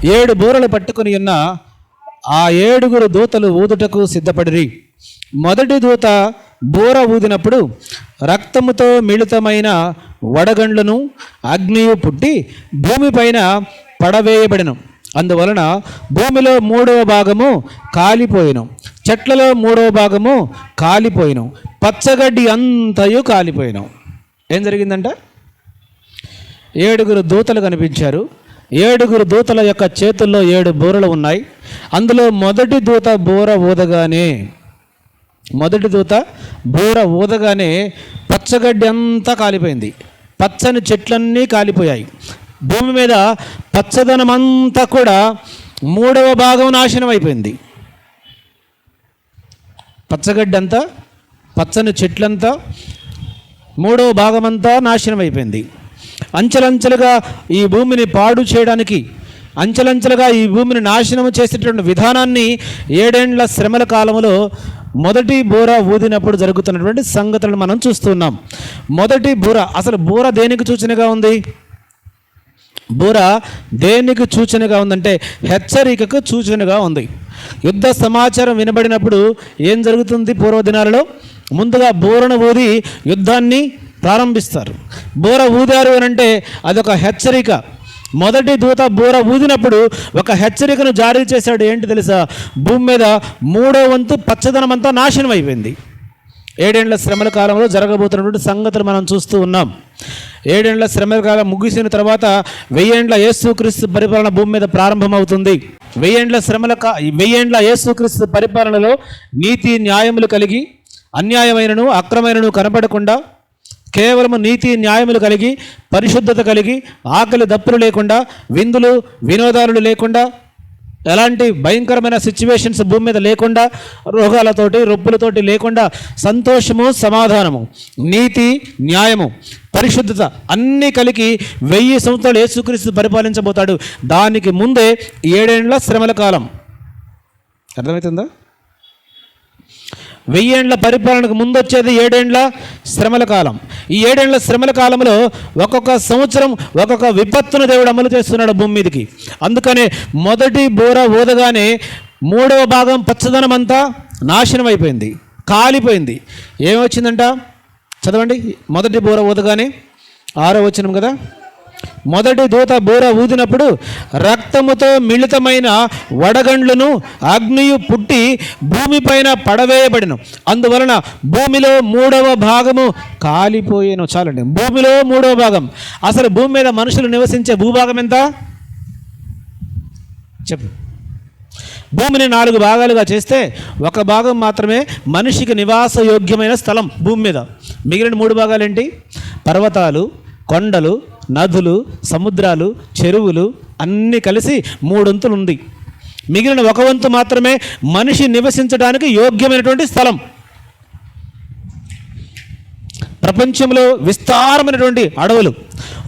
7 బూరలు పట్టుకుని ఉన్న ఆ 7 దూతలు ఊదుటకు సిద్ధపడిరి. మొదటి దూత బూర ఊదినప్పుడు రక్తముతో మిళితమైన వడగండ్లను అగ్నియు పుట్టి భూమిపైన పడవేయబడిను. అందువలన భూమిలో 3వ భాగము కాలిపోయిను, చెట్లలో 3వ భాగము కాలిపోయిను, పచ్చగడ్డి అంతయు కాలిపోయిను. ఏం జరిగిందంట? 7 దూతలు కనిపించారు. 7 దూతల యొక్క చేతుల్లో 7 బూరలు ఉన్నాయి. అందులో మొదటి దూత బూర ఊదగానే పచ్చగడ్డి అంతా కాలిపోయింది, పచ్చని చెట్లన్నీ కాలిపోయాయి. భూమి మీద పచ్చదనం అంతా కూడా 3వ భాగం నాశనం అయిపోయింది. పచ్చగడ్డి అంతా, పచ్చని చెట్లంతా 3వ భాగం అంతా నాశనం అయిపోయింది. అంచెలంచెలుగా ఈ భూమిని పాడు చేయడానికి, అంచెలంచెలుగా ఈ భూమిని నాశనం చేసేటటువంటి విధానాన్ని 7 ఏండ్ల శ్రమల కాలంలో మొదటి బూర ఊదినప్పుడు జరుగుతున్నటువంటి సంగతులను మనం చూస్తున్నాం. మొదటి బూర, అసలు బూర దేనికి సూచనగా ఉంది? బూర దేనికి సూచనగా ఉందంటే హెచ్చరికకు సూచనగా ఉంది. యుద్ధ సమాచారం వినబడినప్పుడు ఏం జరుగుతుంది? పూర్వదినాలలో ముందుగా బూరను ఊది యుద్ధాన్ని ప్రారంభిస్తారు. బూర ఊదారు అని అంటే అదొక హెచ్చరిక. మొదటి దూత బూర ఊదినప్పుడు ఒక హెచ్చరికను జారీ చేశాడు. ఏంటి తెలుసా? భూమి మీద 3వ వంతు పచ్చదనం అంతా నాశనం అయిపోయింది. 7 ఏండ్ల శ్రమల కాలంలో జరగబోతున్నటువంటి సంగతులు మనం చూస్తూ ఉన్నాం. 7 ఏండ్ల శ్రమల కాలం ముగిసిన తర్వాత 1000 ఏండ్ల యేసుక్రీస్తు పరిపాలన భూమి మీద ప్రారంభమవుతుంది. 1000 ఏండ్ల యేసుక్రీస్తు పరిపాలనలో నీతి న్యాయములు కలిగి అన్యాయమైనను అక్రమైనను కనపడకుండా కేవలము నీతి న్యాయములు కలిగి పరిశుద్ధత కలిగి ఆకలి దప్పులు లేకుండా విందులు వినోదాలు లేకుండా ఎలాంటి భయంకరమైన సిచ్యువేషన్స్ భూమి మీద లేకుండా రోగాలతోటి రొప్పులతోటి లేకుండా సంతోషము సమాధానము నీతి న్యాయము పరిశుద్ధత అన్నీ కలిగి 1000 సంవత్సరాలు యేసుక్రీస్తు పరిపాలించబోతాడు. దానికి ముందే 7 ఏండ్ల శ్రమల కాలం. అర్థమవుతుందా? 1000 ఏండ్ల పరిపాలనకు ముందు వచ్చేది 7 ఏండ్ల శ్రమల కాలం. ఈ 7 ఏండ్ల శ్రమల కాలంలో ఒక్కొక్క సంవత్సరం ఒక్కొక్క విపత్తును దేవుడు అమలు చేస్తున్నాడు భూమి మీదకి. అందుకనే మొదటి బూర ఊదగానే 3వ భాగం పచ్చదనం అంతా నాశనం అయిపోయింది, కాలిపోయింది. ఏమొచ్చిందంట? చదవండి. మొదటి బూర ఊదగానే 6వ వచనం కదా. మొదటి దూత బూర ఊదినప్పుడు రక్తముతో మిళితమైన వడగండ్లను అగ్నియు పుట్టి భూమిపైన పడవేయబడిను. అందువలన భూమిలో 3వ భాగము కాలిపోయేను. చాలండి, భూమిలో 3వ భాగం. అసలు భూమి మీద మనుషులు నివసించే భూభాగం ఎంత చెప్పు? భూమిని 4 భాగాలుగా చేస్తే ఒక భాగం మాత్రమే మనిషికి నివాస యోగ్యమైన స్థలం భూమి మీద. మిగిలిన 3 భాగాలు ఏంటి? పర్వతాలు, కొండలు, నదులు, సముద్రాలు, చెరువులు అన్నీ కలిసి 3 వంతులు ఉంది. మిగిలిన 1 వంతు మాత్రమే మనిషి నివసించడానికి యోగ్యమైనటువంటి స్థలం. ప్రపంచంలో విస్తారమైనటువంటి అడవులు,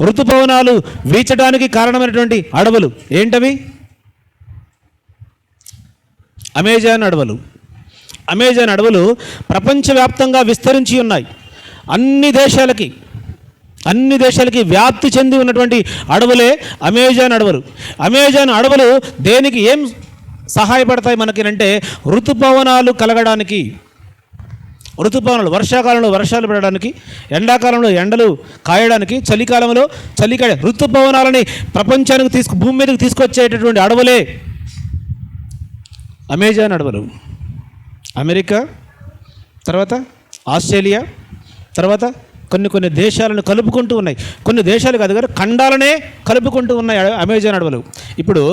ఋతుపవనాలు వీచడానికి కారణమైనటువంటి అడవులు ఏంటవి? అమెజాన్ అడవులు. అమెజాన్ అడవులు ప్రపంచవ్యాప్తంగా విస్తరించి ఉన్నాయి. అన్ని దేశాలకి వ్యాప్తి చెంది ఉన్నటువంటి అడవులే అమెజాన్ అడవులు. అమెజాన్ అడవులు దేనికి ఏం సహాయపడతాయి మనకి అంటే ఋతుపవనాలు కలగడానికి. ఋతుపవనాలు వర్షాకాలంలో వర్షాలు పడడానికి, ఎండాకాలంలో ఎండలు కాయడానికి, చలికాలంలో చలికాయ ఋతుపవనాలని ప్రపంచానికి భూమి మీదకి తీసుకొచ్చేటటువంటి అడవులే అమెజాన్ అడవులు. అమెరికా తర్వాత ఆస్ట్రేలియా తర్వాత కొన్ని దేశాలను కలుపుకుంటూ ఉన్నాయి. కొన్ని దేశాలు కాదు కానీ ఖండాలనే కలుపుకుంటూ ఉన్నాయి అమెజాన్ అడవులు. ఇప్పుడు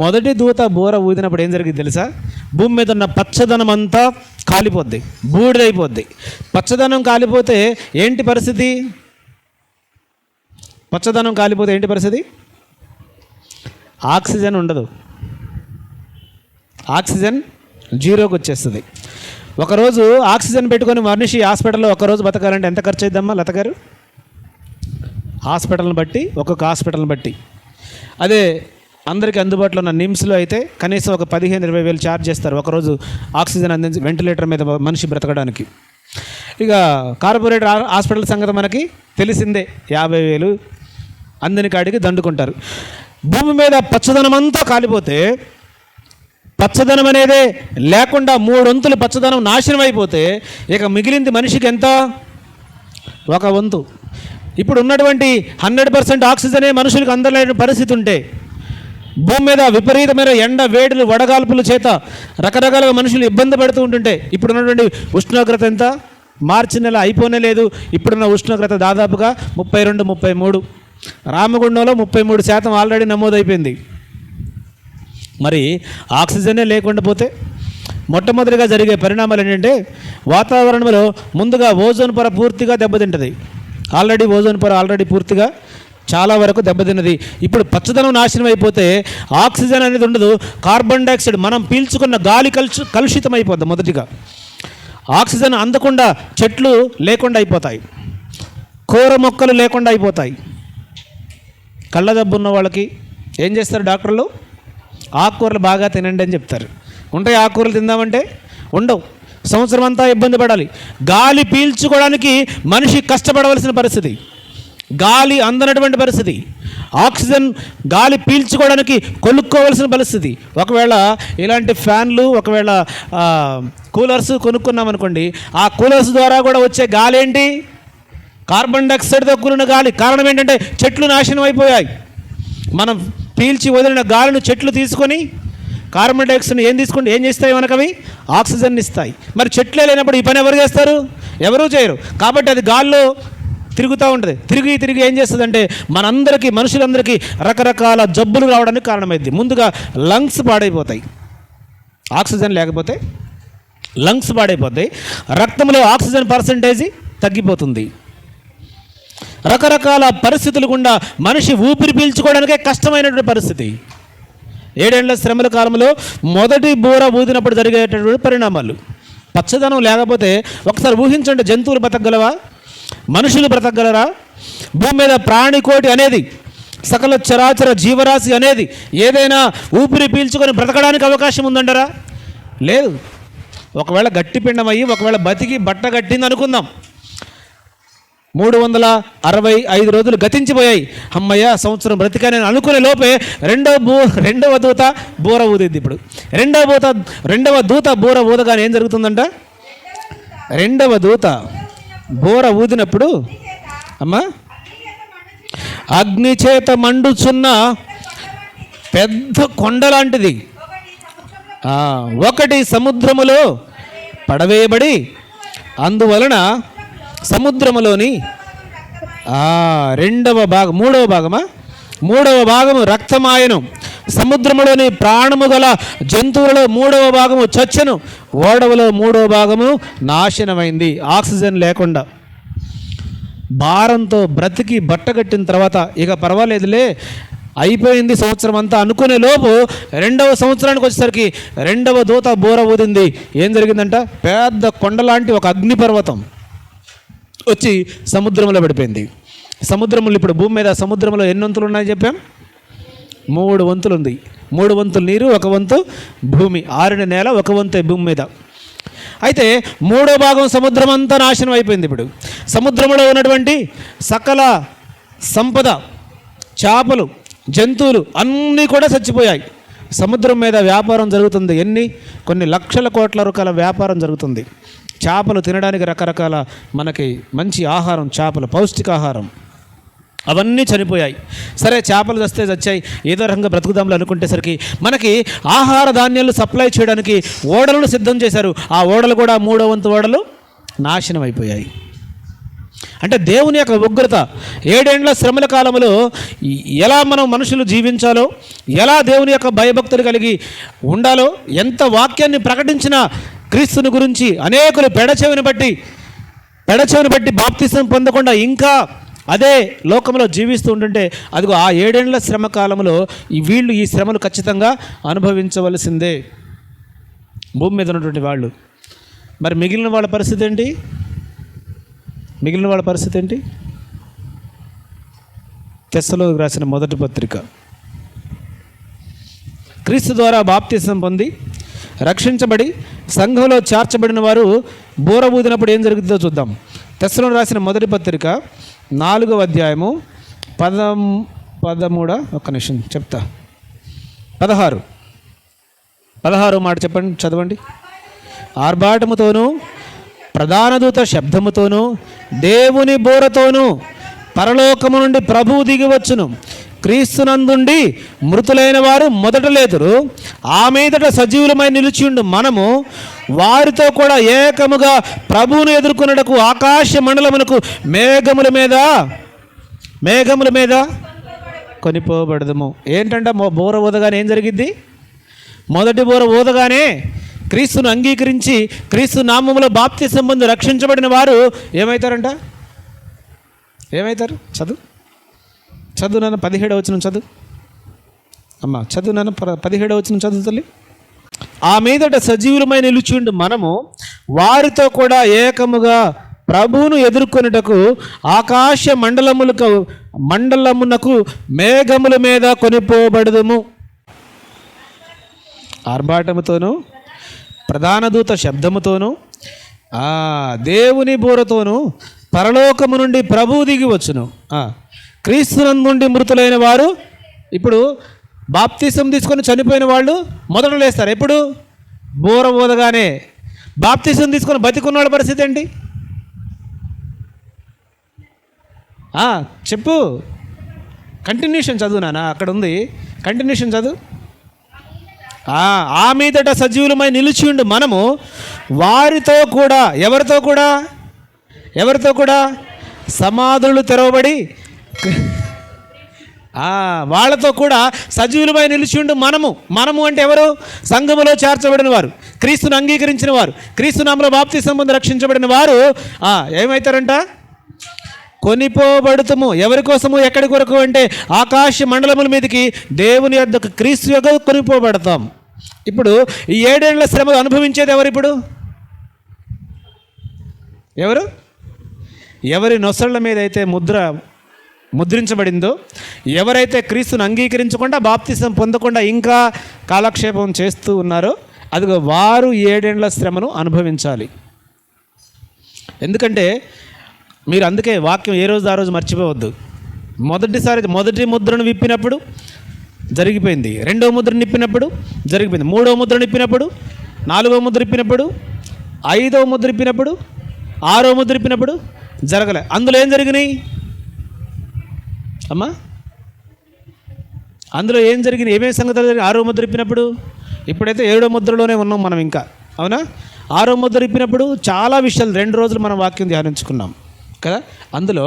మొదటి దూత బూర ఊదినప్పుడు ఏం జరిగింది తెలుసా? భూమి మీద ఉన్న పచ్చదనం అంతా కాలిపోద్ది, బూడిదైపోద్ది. పచ్చదనం కాలిపోతే ఏంటి పరిస్థితి? పచ్చదనం కాలిపోతే ఏంటి పరిస్థితి? ఆక్సిజన్ ఉండదు, ఆక్సిజన్ 0కి వచ్చేస్తుంది. ఒకరోజు ఆక్సిజన్ పెట్టుకొని మనిషి హాస్పిటల్లో ఒకరోజు బతకాలంటే ఎంత ఖర్చు అయిద్దమ్మా లత గారు? హాస్పిటల్ని బట్టి, ఒక్కొక్క హాస్పిటల్ని బట్టి. అదే అందరికీ అందుబాటులో ఉన్న నిమ్స్లో అయితే కనీసం ఒక 15-20 వేలు ఛార్జ్ చేస్తారు ఒకరోజు ఆక్సిజన్ అందించి వెంటిలేటర్ మీద మనిషి బ్రతకడానికి. ఇక కార్పొరేట్ హాస్పిటల్ సంగతి మనకి తెలిసిందే, 50,000 అందని కాడికి దండుకుంటారు. భూమి మీద పచ్చదనం అంతా కాలిపోతే, పచ్చదనం అనేదే లేకుండా 3 వంతులు పచ్చదనం నాశనం అయిపోతే ఇక మిగిలింది మనిషికి ఎంత? 1 వంతు. ఇప్పుడు ఉన్నటువంటి 100% ఆక్సిజనే మనుషులకు అందలేని పరిస్థితి ఉంటే, భూమి మీద విపరీతమైన ఎండ, వేడులు, వడగాల్పుల చేత రకరకాలుగా మనుషులు ఇబ్బంది పడుతూ ఉంటుంటే, ఇప్పుడు ఉన్నటువంటి ఉష్ణోగ్రత ఎంత? మార్చి నెల అయిపోనే లేదు, ఇప్పుడున్న ఉష్ణోగ్రత దాదాపుగా 32, 33. రామగుండంలో 33% ఆల్రెడీ నమోదైపోయింది. మరి ఆక్సిజనే లేకుండా పోతే మొట్టమొదటిగా జరిగే పరిణామాలు ఏంటంటే, వాతావరణంలో ముందుగా ఓజోన్ పొర పూర్తిగా దెబ్బతింటుంది. ఓజోన్ పొర పూర్తిగా చాలా వరకు దెబ్బతిన్నది. ఇప్పుడు పచ్చదనం నాశనం అయిపోతే ఆక్సిజన్ అనేది ఉండదు, కార్బన్ డైఆక్సైడ్ మనం పీల్చుకున్న గాలి కలుషితం అయిపోద్ది. మొదటిగా ఆక్సిజన్ అందకుండా చెట్లు లేకుండా అయిపోతాయి, కూర మొక్కలు లేకుండా అయిపోతాయి. కళ్ళ జబ్బు ఉన్న వాళ్ళకి ఏం చేస్తారు డాక్టర్లు? ఆకుకూరలు బాగా తినండి అని చెప్తారు. ఉంటాయి ఆకుకూరలు తిందామంటే? ఉండవు. సంవత్సరం అంతా ఇబ్బంది పడాలి. గాలి పీల్చుకోవడానికి మనిషి కష్టపడవలసిన పరిస్థితి, గాలి అందనటువంటి పరిస్థితి, ఆక్సిజన్ గాలి పీల్చుకోవడానికి కొనుక్కోవలసిన పరిస్థితి. ఒకవేళ ఇలాంటి ఫ్యాన్లు, ఒకవేళ కూలర్స్ కొనుక్కున్నాం అనుకోండి, ఆ కూలర్స్ ద్వారా కూడా వచ్చే గాలి ఏంటి? కార్బన్ డైఆక్సైడ్తో కూడిన గాలి. కారణం ఏంటంటే చెట్లు నాశనం అయిపోయాయి. మనం పీల్చి వదిలిన గాలిని చెట్లు తీసుకొని కార్బన్ డైఆక్సైడ్ ఏం చేస్తాయి? మనకవి ఆక్సిజన్ ఇస్తాయి. మరి చెట్లే లేనప్పుడు ఈ పని ఎవరు చేస్తారు? ఎవరూ చేయరు. కాబట్టి అది గాల్లో తిరుగుతూ ఉంటుంది. తిరిగి ఏం చేస్తుందంటే మనుషులందరికీ రకరకాల జబ్బులు రావడానికి కారణమైంది. ముందుగా లంగ్స్ పాడైపోతాయి. ఆక్సిజన్ లేకపోతే లంగ్స్ పాడైపోతాయి. రక్తంలో ఆక్సిజన్ పర్సంటేజ్ తగ్గిపోతుంది. రకరకాల పరిస్థితులు గుండా మనిషి ఊపిరి పీల్చుకోవడానికే కష్టమైనటువంటి పరిస్థితి. 7 ఏళ్ల శ్రమల కాలంలో మొదటి బూర ఊదినప్పుడు జరిగేటటువంటి పరిణామాలు. పచ్చదనం లేకపోతే ఒకసారి ఊహించండి, జంతువులు బ్రతకగలవా? మనుషులు బ్రతకగలరా? భూమి మీద ప్రాణికోటి అనేది, సకల చరాచర జీవరాశి అనేది ఏదైనా ఊపిరి పీల్చుకొని బ్రతకడానికి అవకాశం ఉందంటారా? లేదు. ఒకవేళ గట్టి పిండం అయ్యి ఒకవేళ బతికి బట్ట కట్టింది అనుకుందాం, 365 రోజులు గతించిపోయాయి. అమ్మయ్య సంవత్సరం బ్రతికానని అనుకునే లోపే రెండవ దూత బూర ఊదిద్ది. ఇప్పుడు రెండవ దూత బూర ఊదగానే ఏం జరుగుతుందంట? రెండవ దూత బూర ఊదినప్పుడు అగ్ని చేత మండుచున్న పెద్ద కొండ లాంటిది ఒకటి సముద్రములో పడవేయబడి, అందువలన సముద్రములోని మూడవ భాగము రక్తమాయను, సముద్రములోని ప్రాణము గల జంతువులలో 3వ భాగము చచ్చెను, ఓడవలో 3వ భాగము నాశనమైంది. ఆక్సిజన్ లేకుండా భారంతో బ్రతికి బట్టగట్టిన తర్వాత ఇక పర్వాలేదులే అయిపోయింది సంవత్సరం అంతా అనుకునే లోపు 2వ సంవత్సరానికి వచ్చేసరికి రెండవ దూత బూర ఊదింది. ఏం జరిగిందంట? పెద్ద కొండలాంటి ఒక అగ్నిపర్వతం వచ్చి సముద్రంలో పడిపోయింది. సముద్రంలో ఇప్పుడు భూమి మీద సముద్రంలో ఎన్ని వంతులు ఉన్నాయని చెప్పాం? 3 వంతులు ఉంది. 3 వంతులు నీరు, 1 వంతు భూమి, ఆరిన నేల, 1 వంతు భూమి మీద. అయితే 3వ భాగం సముద్రం అంతా నాశనం అయిపోయింది. ఇప్పుడు సముద్రంలో ఉన్నటువంటి సకల సంపద, చేపలు, జంతువులు అన్నీ కూడా చచ్చిపోయాయి. సముద్రం మీద వ్యాపారం జరుగుతుంది. కొన్ని లక్షల కోట్ల రూపాయల వ్యాపారం జరుగుతుంది. చేపలు తినడానికి రకరకాల మనకి మంచి ఆహారం, చేపలు పౌష్టికాహారం, అవన్నీ చనిపోయాయి. సరే చేపలు చచ్చాయి, ఏదో రకంగా బ్రతుకుదాంలు అనుకుంటేసరికి మనకి ఆహార ధాన్యాలు సప్లై చేయడానికి ఓడలను సిద్ధం చేశారు. ఆ ఓడలు కూడా 3వ వంతు ఓడలు నాశనం అయిపోయాయి. అంటే దేవుని యొక్క ఉగ్రత, 7 ఏళ్ల శ్రమల కాలంలో ఎలా మనం మనుషులు జీవించాలో, ఎలా దేవుని యొక్క భయభక్తులు కలిగి ఉండాలో, ఎంత వాక్యాన్ని ప్రకటించినా క్రీస్తుని గురించి అనేకులు పెడచెవిని బట్టి బాప్తిసం పొందకుండా ఇంకా అదే లోకంలో జీవిస్తూ ఉంటుంటే, అదిగో ఆ 7 ఏళ్ల శ్రమ కాలంలో వీళ్ళు ఈ శ్రమలు ఖచ్చితంగా అనుభవించవలసిందే భూమి మీద ఉన్నటువంటి వాళ్ళు. మరి మిగిలిన వాళ్ళ పరిస్థితి ఏంటి? తెస్సలోనికి రాసిన మొదటి పత్రిక. క్రీస్తు ద్వారా బాప్తిసం పొంది రక్షించబడి సంఘంలో చేర్చబడిన వారు బూర ఊదినప్పుడు ఏం జరుగుతుందో చూద్దాం. తెస్సలోనికి రాసిన మొదటి పత్రిక 4వ అధ్యాయము 13 ఒక్క నిమిషం చెప్తా. 16 మాట చెప్పండి, చదవండి. ఆర్భాటముతోనూ ప్రధాన దూత శబ్దముతోనూ దేవుని బోరతోనూ పరలోకము నుండి ప్రభువు దిగివచ్చును. క్రీస్తునందుండి మృతులైన వారు మొదట లేదురు. ఆ మీదట సజీవులమై నిలిచిండు మనము వారితో కూడా ఏకముగా ప్రభువును ఎదుర్కొనుటకు ఆకాశ మండలమునకు మేఘముల మీద కొనిపోబడదము. ఏంటంటే బోర ఊదగానే ఏం జరిగిద్ది? మొదటి బోర ఊదగానే క్రీస్తును అంగీకరించి క్రీస్తు నామములో బాప్తిసం పొంది రక్షించబడిన వారు ఏమవుతారంట? ఏమవుతారు? చదువు నాన్న 17వ వచనం చదువు అమ్మ, చదువు నాన్న 17వ వచనం చదువు తల్లి. ఆ మీదట సజీవులమై నిలుచుండు మనము వారితో కూడా ఏకముగా ప్రభువును ఎదుర్కొనుటకు ఆకాశ మండలమునకు మేఘముల మీద కొనిపోబడదుము. ఆర్భాటముతోనూ ప్రధాన దూత శబ్దముతోనూ దేవుని బోరతోనూ పరలోకము నుండి ప్రభువు దిగి వచ్చును. క్రీస్తునందుండి మృతులైన వారు, ఇప్పుడు బాప్తిసం తీసుకొని చనిపోయిన వాళ్ళు మొదట లేస్తారు. ఎప్పుడు? బోర ఊదగానే. బాప్తిసం తీసుకొని బతికున్న వాళ్ళ పరిస్థితి ఏంటి? చెప్పు, కంటిన్యూషన్ చదువు నాన్న, అక్కడ ఉంది, కంటిన్యూషన్ చదువు. ఆ మీదట సజీవులమై నిలిచిండు మనము వారితో కూడా, ఎవరితో కూడా సమాధులు తెరవబడి వాళ్ళతో కూడా సజీవులమై నిలిచిండు మనము అంటే ఎవరు? సంఘములో చేర్చబడిన వారు, క్రీస్తును అంగీకరించిన వారు, క్రీస్తు నామములో బాప్తిసం పొంది రక్షించబడిన వారు ఏమవుతారంట? కొనిపోబడుతాము. ఎవరి కోసము, ఎక్కడి కొరకు అంటే ఆకాశ మండలముల మీదకి దేవుని యొద్దకు క్రీస్తు యొక్క కొనిపోబడతాం. ఇప్పుడు ఈ 7 ఏళ్ల శ్రమ అనుభవించేది ఎవరు? ఇప్పుడు ఎవరి నొసళ్ళ మీద అయితే ముద్రించబడిందో, ఎవరైతే క్రీస్తును అంగీకరించకుండా బాప్తిసం పొందకుండా ఇంకా కాలక్షేపం చేస్తూ ఉన్నారో అదిగో వారు 7 ఏళ్ల శ్రమను అనుభవించాలి. ఎందుకంటే మీరు అందుకే వాక్యం ఏ రోజు ఆ రోజు మర్చిపోవద్దు. మొదటి ముద్రను విప్పినప్పుడు జరిగిపోయింది, 2వ ముద్రను విప్పినప్పుడు జరిగిపోయింది, 3వ ముద్రను విప్పినప్పుడు, 4వ ముద్ర విప్పినప్పుడు, 5వ ముద్ర విప్పినప్పుడు, 6వ ముద్ర విప్పినప్పుడు జరగలే. అందులో ఏం జరిగినాయి అమ్మా? అందులో ఏం జరిగింది? ఏమేమి సంగతులు జరిగింది 6వ ముద్ర విప్పినప్పుడు? ఇప్పుడైతే 7వ ముద్రలోనే ఉన్నాం మనం ఇంకా, అవునా? 6వ ముద్ర విప్పినప్పుడు చాలా విషయాలు 2 రోజులు మనం వాక్యం ధ్యానించుకున్నాం కదా. అందులో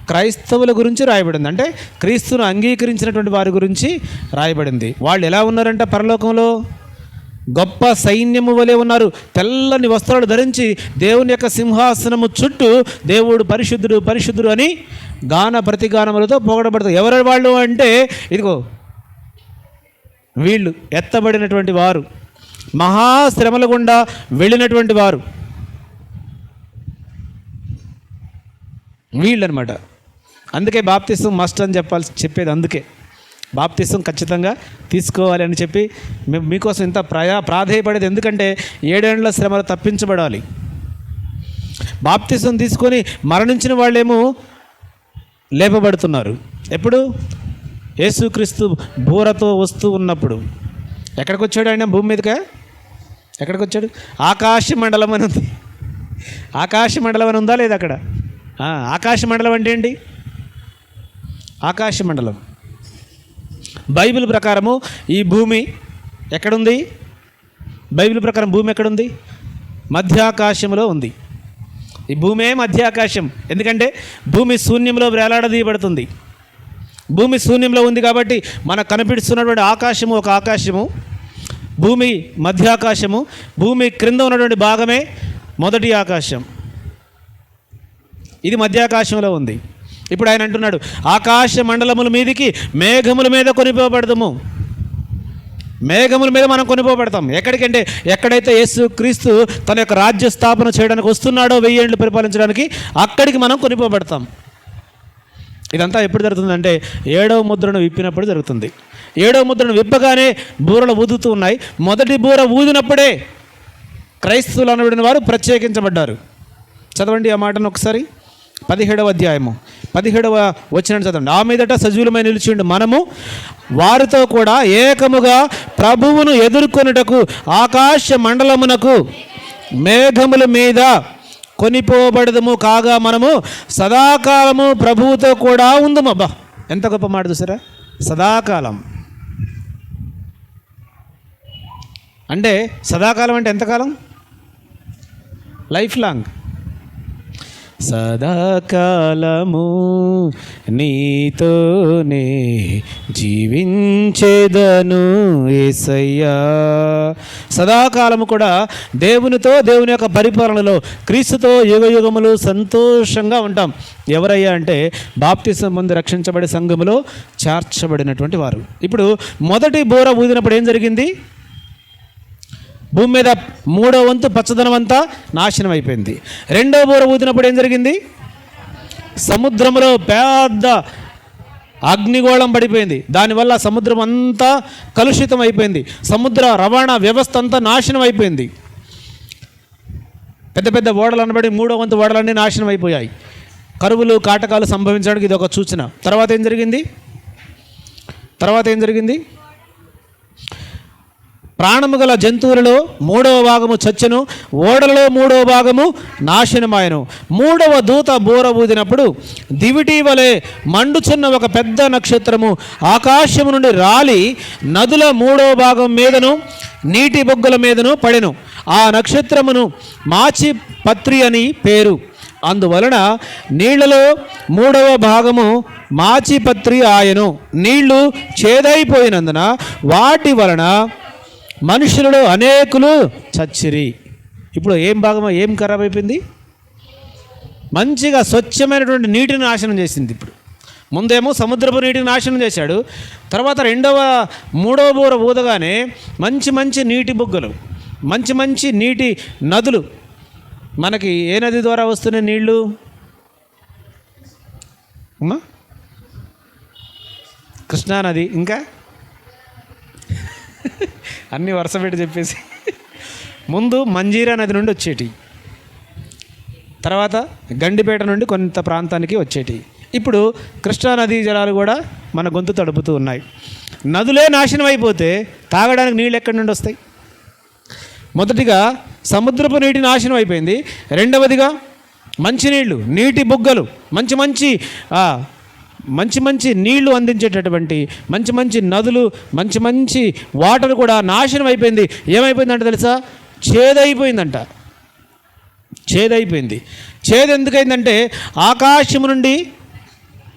క్రైస్తవుల గురించి రాయబడింది, అంటే క్రీస్తును అంగీకరించినటువంటి వారి గురించి రాయబడింది. వాళ్ళు ఎలా ఉన్నారంట? పరలోకంలో గొప్ప సైన్యము వలె ఉన్నారు. తెల్లని వస్త్రాలు ధరించి దేవుని యొక్క సింహాసనము చుట్టూ దేవుడు పరిశుద్ధుడు పరిశుద్ధుడు అని గాన ప్రతిగానములతో పొగడబడతారు. ఎవరు వాళ్ళు అంటే ఇదిగో వీళ్ళు ఎత్తబడినటువంటి వారు, మహాశ్రమల గుండా వెళ్ళినటువంటి వారు వీళ్ళు అనమాట. అందుకే బాప్తిసం మస్ట్ అని చెప్పేది. అందుకే బాప్తిసం ఖచ్చితంగా తీసుకోవాలి అని చెప్పి మీకోసం ఇంత ప్రాధేయపడేది. ఎందుకంటే 7 ఏళ్ల శ్రమలు తప్పించబడాలి. బాప్తిసం తీసుకొని మరణించిన వాళ్ళేమో లేపబడుతున్నారు. ఎప్పుడు? యేసుక్రీస్తు బూరతో వస్తూ ఉన్నప్పుడు. ఎక్కడికి వచ్చాడు ఆయన? భూమి మీదకా? ఎక్కడికి వచ్చాడు? ఆకాశ మండలం అని ఉంది. ఆకాశ మండలం అని ఉందా లేదా అక్కడ? ఆకాశ మండలం అంటే ఏంటి? ఆకాశ మండలం బైబిల్ ప్రకారము ఈ భూమి ఎక్కడుంది? బైబిల్ ప్రకారం భూమి ఎక్కడుంది? మధ్యాకాశంలో ఉంది. ఈ భూమే మధ్యాకాశం. ఎందుకంటే భూమి శూన్యంలో వేలాడదీయబడుతుంది. భూమి శూన్యంలో ఉంది కాబట్టి మనకు కనిపిస్తున్నటువంటి ఆకాశము ఒక ఆకాశము, భూమి మధ్యాకాశము, భూమి క్రింద ఉన్నటువంటి భాగమే మొదటి ఆకాశం. ఇది మధ్యాకాశంలో ఉంది. ఇప్పుడు ఆయన అంటున్నాడు ఆకాశ మండలముల మీదకి మేఘముల మీద కొనిపోబడతాము. మేఘముల మీద మనం కొనిపోబడతాం. ఎక్కడికంటే ఎక్కడైతే యేసు క్రీస్తు తన యొక్క రాజ్య స్థాపన చేయడానికి వస్తున్నాడో, 1000 ఏళ్ళు పరిపాలించడానికి, అక్కడికి మనం కొనిపోబడతాం. ఇదంతా ఎప్పుడు జరుగుతుందంటే 7వ ముద్రను విప్పినప్పుడు జరుగుతుంది. 7వ ముద్రను విప్పగానే బూరలు ఊదుతూ ఉన్నాయి. మొదటి బూర ఊదినప్పుడే క్రైస్తవులు అనబడిన వారు ప్రత్యేకించబడ్డారు. చదవండి ఆ మాటను ఒకసారి. 17వ అధ్యాయము 17వ వచనం చదవండి. ఆ మీదట సజీవులమై నిలిచిండు మనము వారితో కూడా ఏకముగా ప్రభువును ఎదుర్కొనుటకు ఆకాశ మండలమునకు మేఘముల మీద కొనిపోబడదము కాగా మనము సదాకాలము ప్రభువుతో కూడా ఉందము. అబ్బా, ఎంత గొప్ప మాట చూసారా! సదాకాలం అంటే, సదాకాలం అంటే ఎంతకాలం? Life long. సదాకాలము నీతోనే జీవించేదను యేసయ్యా. సదాకాలము కూడా దేవునితో, దేవుని యొక్క పరిపాలనలో క్రీస్తుతో యుగయుగములు సంతోషంగా ఉంటాం. ఎవరయ్యా అంటే బాప్తిసం పొంది రక్షించబడే సంఘములో చేర్చబడినటువంటి వారు. ఇప్పుడు మొదటి బూర ఊదినప్పుడు ఏం జరిగింది? భూమి మీద 3వ వంతు పచ్చదనం అంతా నాశనం అయిపోయింది. 2వ బూర ఊదినప్పుడు ఏం జరిగింది? సముద్రంలో పెద్ద అగ్నిగోళం పడిపోయింది. దానివల్ల సముద్రం అంతా కలుషితం అయిపోయింది. సముద్ర రవాణా వ్యవస్థ అంతా నాశనం అయిపోయింది. పెద్ద పెద్ద ఓడలు అనబడి 3వ వంతు ఓడలన్నీ నాశనం అయిపోయాయి. కరువులు కాటకాలు సంభవించడానికి ఇది ఒక సూచన. తర్వాత ఏం జరిగింది? ప్రాణము గల జంతువులలో 3వ భాగము చచ్చెను, ఓడలలో 3వ భాగము నాశనమాయను. 3వ దూత బూర ఊదినప్పుడు దివిటి వలె మండుచున్న ఒక పెద్ద నక్షత్రము ఆకాశము నుండి రాలి నదుల 3వ భాగం మీదను నీటి బొగ్గల మీదను పడెను. ఆ నక్షత్రమును మాచిపత్రి అని పేరు. అందువలన నీళ్లలో 3వ భాగము మాచిపత్రి ఆయను. నీళ్లు చేదైపోయినందున వాటి వలన మనుషులలో అనేకులు చచ్చిరి. ఇప్పుడు ఏం ఖరాబ్ అయిపోయింది? మంచిగా స్వచ్ఛమైనటువంటి నీటిని నాశనం చేసింది. ఇప్పుడు ముందేమో సముద్రపు నీటిని నాశనం చేశాడు. తర్వాత 3వ బూర ఊదగానే మంచి నీటి బుగ్గలు, మంచి నీటి నదులు. మనకి ఏ నది ద్వారా వస్తున్నాయి నీళ్లు? కృష్ణానది. ఇంకా అన్నీ వరుస పెట్టి చెప్పేసి, ముందు మంజీరా నది నుండి వచ్చేటి, తర్వాత గండిపేట నుండి కొంత ప్రాంతానికి వచ్చేటి. ఇప్పుడు కృష్ణానదీ జలాలు కూడా మన గొంతు తడుపుతూ ఉన్నాయి. నదులే నాశనం అయిపోతే తాగడానికి నీళ్ళు ఎక్కడి నుండి వస్తాయి? మొదటిగా సముద్రపు నీటి నాశనం అయిపోయింది. రెండవదిగా మంచినీళ్ళు, నీటి బుగ్గలు, మంచి నీళ్లు అందించేటటువంటి మంచి నదులు, మంచి వాటర్ కూడా నాశనం అయిపోయింది. ఏమైపోయిందంట తెలుసా? చేదైపోయిందంట. చేదు ఎందుకైందంటే ఆకాశం నుండి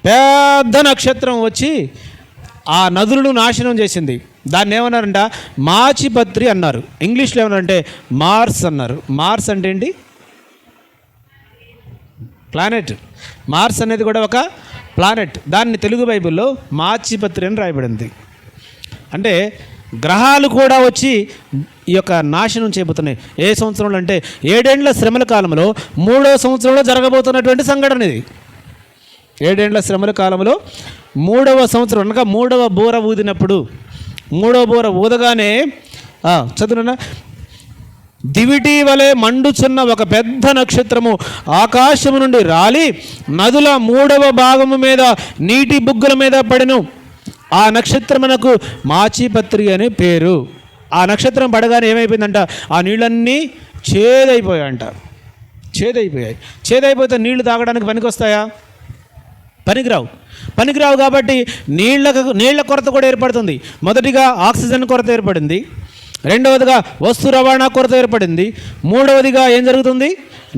పెద్ద నక్షత్రం వచ్చి ఆ నదులను నాశనం చేసింది. దాన్ని ఏమన్నారంట? మాచిపత్రి అన్నారు. ఇంగ్లీష్లో ఏమన్నారంటే మార్స్ అన్నారు. మార్స్ అంటే ఏంటి? ప్లానెట్. మార్స్ అనేది కూడా ఒక ప్లానెట్. దాన్ని తెలుగు బైబిల్లో మాచిపత్రి అని రాయబడింది. అంటే గ్రహాలు కూడా వచ్చి ఈ యొక్క నాశనం చేయబోతున్నాయి. ఏ సంవత్సరంలో అంటే 7 ఏండ్ల శ్రమల కాలంలో 3వ సంవత్సరంలో జరగబోతున్నటువంటి సంఘటన ఇది. 7 ఏండ్ల శ్రమల కాలంలో 3వ సంవత్సరం అనగా 3వ బూర ఊదినప్పుడు, 3వ బూర ఊదగానే చదువునా, దివిటి వలె మండుచున్న ఒక పెద్ద నక్షత్రము ఆకాశము నుండి రాలి నదుల 3వ భాగము మీద నీటి బుగ్గల మీద పడెను. ఆ నక్షత్రమునకు మాచిపత్రి అని పేరు. ఆ నక్షత్రం పడగానే ఏమైపోయిందంట? ఆ నీళ్ళన్నీ చేదైపోయాయంట. చేదైపోతే నీళ్లు తాగడానికి పనికొస్తాయా? పనికిరావు. కాబట్టి నీళ్ల కొరత కూడా ఏర్పడుతుంది. మొదటిగా ఆక్సిజన్ కొరత ఏర్పడింది. రెండవదిగా వస్తు రవాణా కొరత ఏర్పడింది. మూడవదిగా ఏం జరుగుతుంది?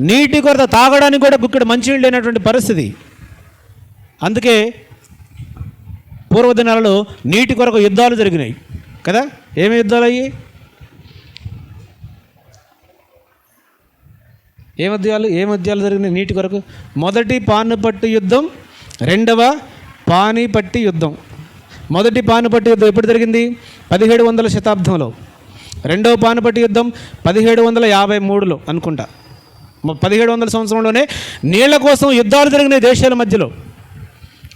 నీటి కొరత. తాగడానికి కూడా ఇక్కడ మంచినీళ్ళు లేనటువంటి పరిస్థితి. అందుకే పూర్వదినాలలో నీటి కొరకు యుద్ధాలు జరిగినాయి కదా. ఏమి యుద్ధాలు అయ్యి? ఏం యుద్ధాలు జరిగినాయి నీటి కొరకు? మొదటి పానిపట్టు యుద్ధం, రెండవ పానిపట్టి యుద్ధం. మొదటి పానిపట్టు యుద్ధం ఎప్పుడు జరిగింది? 1700వ శతాబ్దంలో. రెండవ పానిపట్టు యుద్ధం 1753లో అనుకుంటా. 1700 సంవత్సరంలోనే నీళ్ల కోసం యుద్ధాలు జరిగినాయి దేశాల మధ్యలో.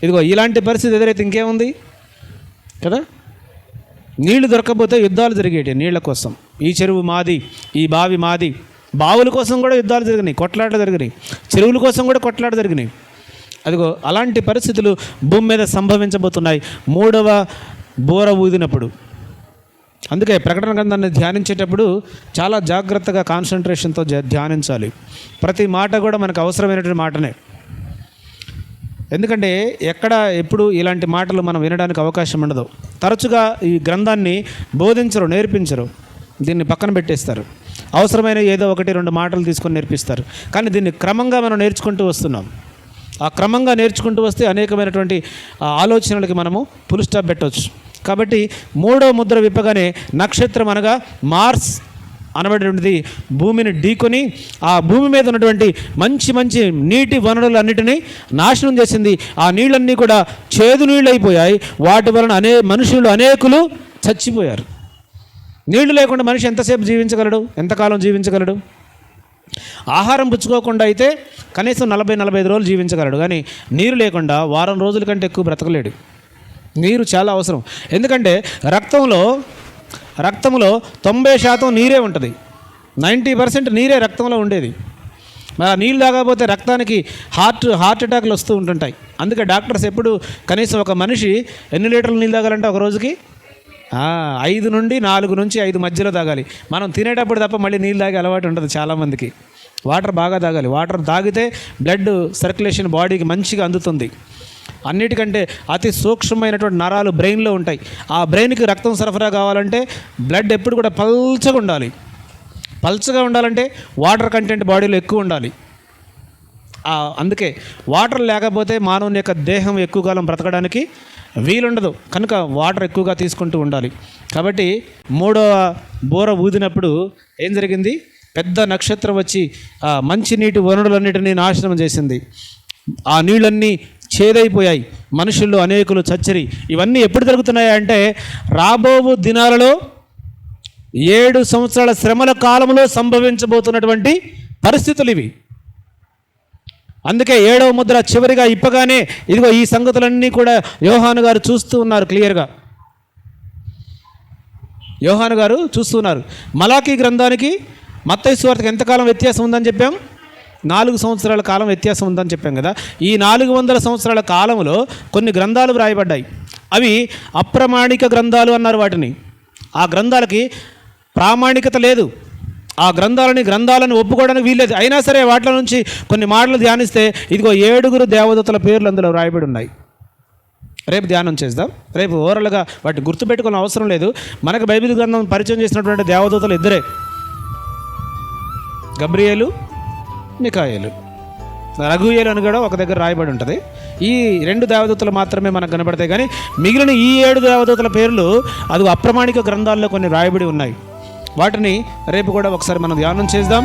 ఇదిగో ఇలాంటి పరిస్థితి ఎదురైతే ఇంకేముంది కదా. నీళ్లు దొరకకపోతే యుద్ధాలు జరిగేటి నీళ్ల కోసం. ఈ చెరువు మాది, ఈ బావి మాది. బావుల కోసం కూడా యుద్ధాలు జరిగినాయి, కొట్లాటలు జరిగినాయి. చెరువుల కోసం కూడా కొట్లాట జరిగినాయి. అదిగో అలాంటి పరిస్థితులు భూమి మీద సంభవించబోతున్నాయి మూడవ బోర ఊదినప్పుడు. అందుకే ప్రకటన గ్రంథాన్ని ధ్యానించేటప్పుడు చాలా జాగ్రత్తగా కాన్సన్ట్రేషన్తో ధ్యానించాలి. ప్రతి మాట కూడా మనకు అవసరమైనటువంటి మాటనే. ఎందుకంటే ఎప్పుడు ఇలాంటి మాటలు మనం వినడానికి అవకాశం ఉండదు. తరచుగా ఈ గ్రంథాన్ని బోధించరు, నేర్పించరు, దీన్ని పక్కన పెట్టేస్తారు. అవసరమైన ఏదో 1-2 మాటలు తీసుకొని నేర్పిస్తారు. కానీ దీన్ని క్రమంగా మనం నేర్చుకుంటూ వస్తున్నాం. ఆ క్రమంగా నేర్చుకుంటూ వస్తే అనేకమైనటువంటి ఆలోచనలకి మనము ఫుల్ స్టాప్ పెట్టవచ్చు. కాబట్టి మూడో ముద్ర విప్పగానే నక్షత్రం అనగా మార్స్ అనబడేటువంటిది భూమిని ఢీకొని ఆ భూమి మీద ఉన్నటువంటి మంచి మంచి నీటి వనరులన్నిటినీ నాశనం చేసింది. ఆ నీళ్ళన్నీ కూడా చేదు నీళ్ళు అయిపోయాయి. వాటి వలన మనుషులు అనేకులు చచ్చిపోయారు. నీళ్లు లేకుండా మనిషి ఎంతసేపు జీవించగలడు? ఎంతకాలం జీవించగలడు? ఆహారం పుచ్చుకోకుండా అయితే కనీసం 40-45 రోజులు జీవించగలడు. కానీ నీరు లేకుండా వారం రోజుల కంటే ఎక్కువ బ్రతకలేడు. నీరు చాలా అవసరం. ఎందుకంటే రక్తంలో 90% నీరే ఉంటుంది. 90% నీరే రక్తంలో ఉండేది. మరి నీళ్ళు తాగకపోతే రక్తానికి హార్ట్ అటాక్లు వస్తూ ఉంటుంటాయి. అందుకే డాక్టర్స్ ఎప్పుడు కనీసం ఒక మనిషి ఎన్ని లీటర్లు నీళ్ళు తాగాలంటే ఒక రోజుకి 5 నుండి 4 నుంచి 5 మధ్యలో తాగాలి. మనం తినేటప్పుడు తప్ప మళ్ళీ నీళ్ళు తాగే అలవాటు ఉంటుంది చాలామందికి. వాటర్ బాగా తాగాలి. వాటర్ తాగితే బ్లడ్ సర్క్యులేషన్ బాడీకి మంచిగా అందుతుంది. అన్నిటికంటే అతి సూక్ష్మమైనటువంటి నరాలు బ్రెయిన్లో ఉంటాయి. ఆ బ్రెయిన్కి రక్తం సరఫరా కావాలంటే బ్లడ్ ఎప్పుడు కూడా పల్చగా ఉండాలి. పల్చగా ఉండాలంటే వాటర్ కంటెంట్ బాడీలో ఎక్కువ ఉండాలి. అందుకే వాటర్ లేకపోతే మానవుని యొక్క దేహం ఎక్కువ కాలం బ్రతకడానికి వీలుండదు. కనుక వాటర్ ఎక్కువగా తీసుకుంటూ ఉండాలి. కాబట్టి మూడవ బోర ఊదినప్పుడు ఏం జరిగింది? పెద్ద నక్షత్రం వచ్చి మంచి నీటి వనరులన్నిటినీ నాశనం చేసింది. ఆ నీళ్ళన్నీ చేదైపోయాయి. మనుషుల్లో అనేకులు చచ్చరి. ఇవన్నీ ఎప్పుడు జరుగుతున్నాయి అంటే రాబో దినాలలో 7 సంవత్సరాల శ్రమల కాలంలో సంభవించబోతున్నటువంటి పరిస్థితులు ఇవి. అందుకే 7వ ముద్ర చివరిగా ఇప్పగానే ఇదిగో ఈ సంగతులన్నీ కూడా యోహాను గారు చూస్తూ ఉన్నారు. క్లియర్గా యోహాను గారు చూస్తున్నారు. మలాకీ గ్రంథానికి మత్తయి సువార్తకి ఎంతకాలం వ్యత్యాసం ఉందని చెప్పాం? 4 సంవత్సరాల కాలం వ్యత్యాసం ఉందని చెప్పాం కదా. ఈ 400 సంవత్సరాల కాలంలో కొన్ని గ్రంథాలు వ్రాయబడ్డాయి. అవి అప్రమాణిక గ్రంథాలు అన్నారు వాటిని. ఆ గ్రంథాలకి ప్రామాణికత లేదు. ఆ గ్రంథాలను ఒప్పుకోవడానికి వీల్లేదు. అయినా సరే వాటిలో నుంచి కొన్ని మాటలు ధ్యానిస్తే ఇదిగో 7 దేవదూతల పేర్లు అందులో వ్రాయబడి ఉన్నాయి. రేపు ధ్యానం చేద్దాం. రేపు ఓవరాల్గా వాటిని గుర్తుపెట్టుకునే అవసరం లేదు. మనకు బైబిల్ గ్రంథం పరిచయం చేసినటువంటి దేవదూతలు 2, గబ్రియేలు, మికాయేలు. రఘుయేలు అని కూడా ఒక దగ్గర రాయబడి ఉంటుంది. ఈ 2 దేవదూతలు మాత్రమే మనకు కనబడతాయి. కానీ మిగిలిన ఈ 7 దేవదూతల పేర్లు అది అప్రమాణిక గ్రంథాల్లో కొన్ని రాయబడి ఉన్నాయి. వాటిని రేపు కూడా ఒకసారి మనం ధ్యానం చేద్దాం.